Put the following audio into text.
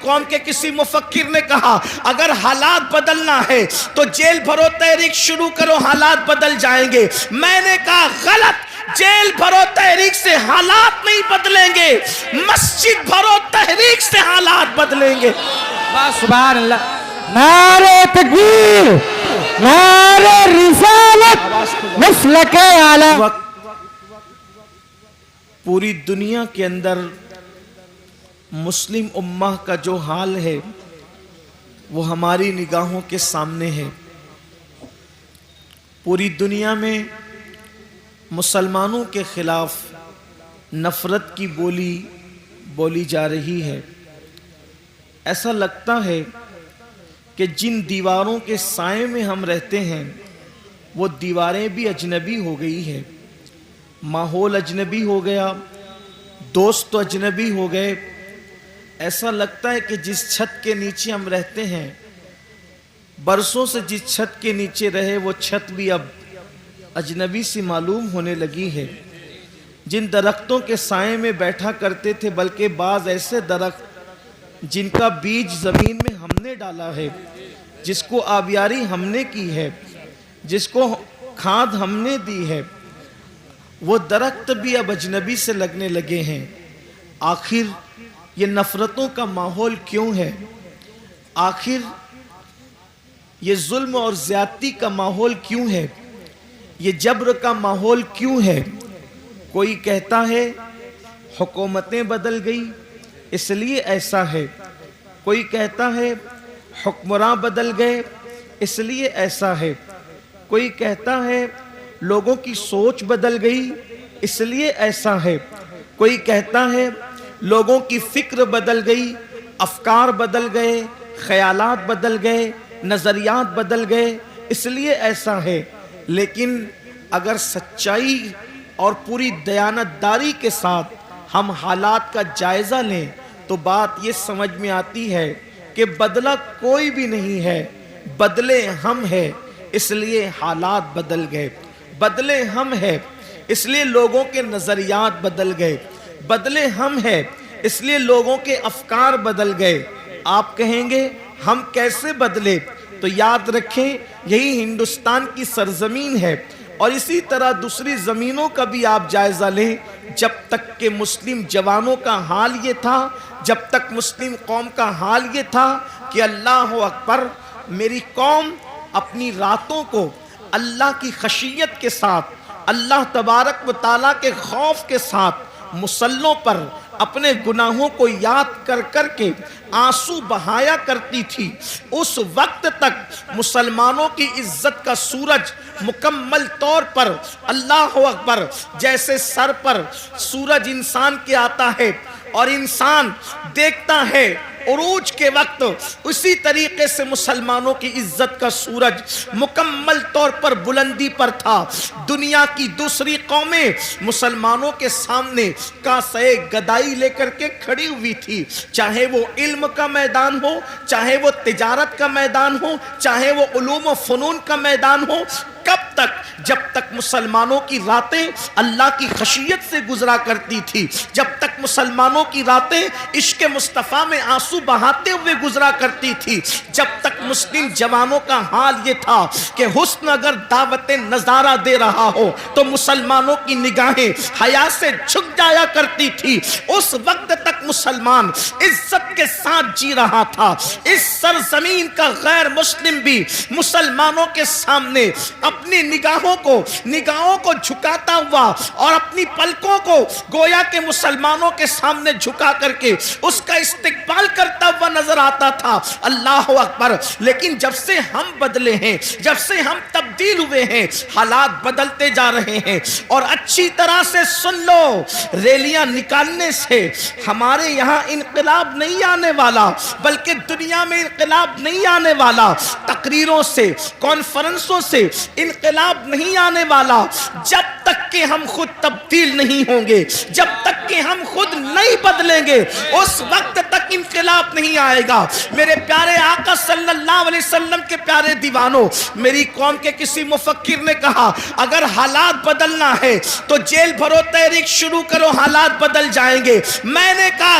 قوم کے کسی مفکر نے کہا اگر حالات بدلنا ہے تو جیل بھرو تحریک شروع کرو حالات بدل جائیں گے. میں نے کہا غلط، جیل بھرو تحریک سے حالات نہیں بدلیں گے، مسجد بھرو تحریک سے حالات بدلیں گے. سبحان اللہ. نعرہ تکبیر، نعرہ رسالت، مسلک اعلی. پوری دنیا کے اندر مسلم امہ کا جو حال ہے وہ ہماری نگاہوں کے سامنے ہے. پوری دنیا میں مسلمانوں کے خلاف نفرت کی بولی جا رہی ہے. ایسا لگتا ہے کہ جن دیواروں کے سائے میں ہم رہتے ہیں وہ دیواریں بھی اجنبی ہو گئی ہے، ماحول اجنبی ہو گیا، دوست اجنبی ہو گئے. ایسا لگتا ہے کہ جس چھت کے نیچے ہم رہتے ہیں، برسوں سے جس چھت کے نیچے رہے وہ چھت بھی اب اجنبی سی معلوم ہونے لگی ہے. جن درختوں کے سائے میں بیٹھا کرتے تھے، بلکہ بعض ایسے درخت جن کا بیج زمین میں ہم نے ڈالا ہے، جس کو آبیاری ہم نے کی ہے، جس کو کھاد ہم نے دی ہے، وہ درخت بھی اب اجنبی سے لگنے لگے ہیں. آخر یہ نفرتوں کا ماحول کیوں ہے؟ آخر یہ ظلم اور زیادتی کا ماحول کیوں ہے؟ یہ جبر کا ماحول کیوں ہے؟ کوئی کہتا ہے حکومتیں بدل گئی اس لیے ایسا ہے، کوئی کہتا ہے حکمراں بدل گئے اس لیے ایسا ہے، کوئی کہتا ہے لوگوں کی سوچ بدل گئی اس لیے ایسا ہے، کوئی کہتا ہے لوگوں کی فکر بدل گئی، افکار بدل گئے، خیالات بدل گئے، نظریات بدل گئے اس لیے ایسا ہے. لیکن اگر سچائی اور پوری دیانتداری کے ساتھ ہم حالات کا جائزہ لیں تو بات یہ سمجھ میں آتی ہے کہ بدلہ کوئی بھی نہیں ہے، بدلے ہم ہیں اس لیے حالات بدل گئے. بدلے ہم ہیں اس لیے لوگوں کے نظریات بدل گئے، بدلے ہم ہیں اس لیے لوگوں کے افکار بدل گئے. آپ کہیں گے ہم کیسے بدلے؟ تو یاد رکھیں یہی ہندوستان کی سرزمین ہے، اور اسی طرح دوسری زمینوں کا بھی آپ جائزہ لیں. جب تک کہ مسلم جوانوں کا حال یہ تھا، جب تک مسلم قوم کا حال یہ تھا کہ اللہ اکبر، میری قوم اپنی راتوں کو اللہ کی خشیت کے ساتھ، اللہ تبارک و تعالیٰ کے خوف کے ساتھ مصلوں پر اپنے گناہوں کو یاد کر کر کے آنسو بہایا کرتی تھی. اس وقت تک مسلمانوں کی عزت کا سورج مکمل طور پر، اللہ اکبر، جیسے سر پر سورج انسان کے آتا ہے اور انسان دیکھتا ہے عروج کے وقت، اسی طریقے سے مسلمانوں کی عزت کا سورج مکمل طور پر بلندی پر تھا. دنیا کی دوسری قومیں مسلمانوں کے سامنے کاسے گدائی لے کر کے کھڑی ہوئی تھی، چاہے وہ علم کا میدان ہو، چاہے وہ تجارت کا میدان ہو، چاہے وہ علوم و فنون کا میدان ہو. کب تک؟ جب تک مسلمانوں کی راتیں اللہ کی خشیت سے گزرا کرتی تھی، جب تک مسلمانوں کی راتیں عشق مصطفیٰ میں آنسو بہاتے ہوئے گزرا کرتی تھی، جب تک مسلم جوانوں کا حال یہ تھا کہ حسن اگر دعوت نظارہ دے رہا ہو تو مسلمانوں کی نگاہیں حیا سے جھک جایا کرتی تھی، اس وقت تک مسلمان عزت کے ساتھ جی رہا تھا. اس سرزمین کا غیر مسلم بھی مسلمانوں کے سامنے اپنی نگاہوں کو جھکاتا ہوا اور اپنی پلکوں کو گویا کہ مسلمانوں کے سامنے جھکا کر کے اس کا استقبال کرتا ہوا نظر آتا تھا. اللہ اکبر. لیکن جب سے ہم بدلے ہیں، جب سے ہم تبدیل ہوئے ہیں، حالات بدلتے جا رہے ہیں. اور اچھی طرح سے سن لو، ریلیاں نکالنے سے ہمارے یہاں انقلاب نہیں آنے والا، بلکہ دنیا میں انقلاب نہیں آنے والا. تقریروں سے، کانفرنسوں سے انقلاب نہیں آنے والا جب تک کہ ہم خود تبدیل نہیں ہوں گے، جب تک کہ ہم خود نہیں بدلیں گے، اس وقت تک انقلاب نہیں آئے گا. میرے پیارے آقا صلی اللہ علیہ وسلم کے پیارے دیوانوں، میری قوم کے کسی مفکر نے کہا اگر حالات بدلنا ہے تو جیل بھرو تحریک شروع کرو حالات بدل جائیں گے. میں نے کہا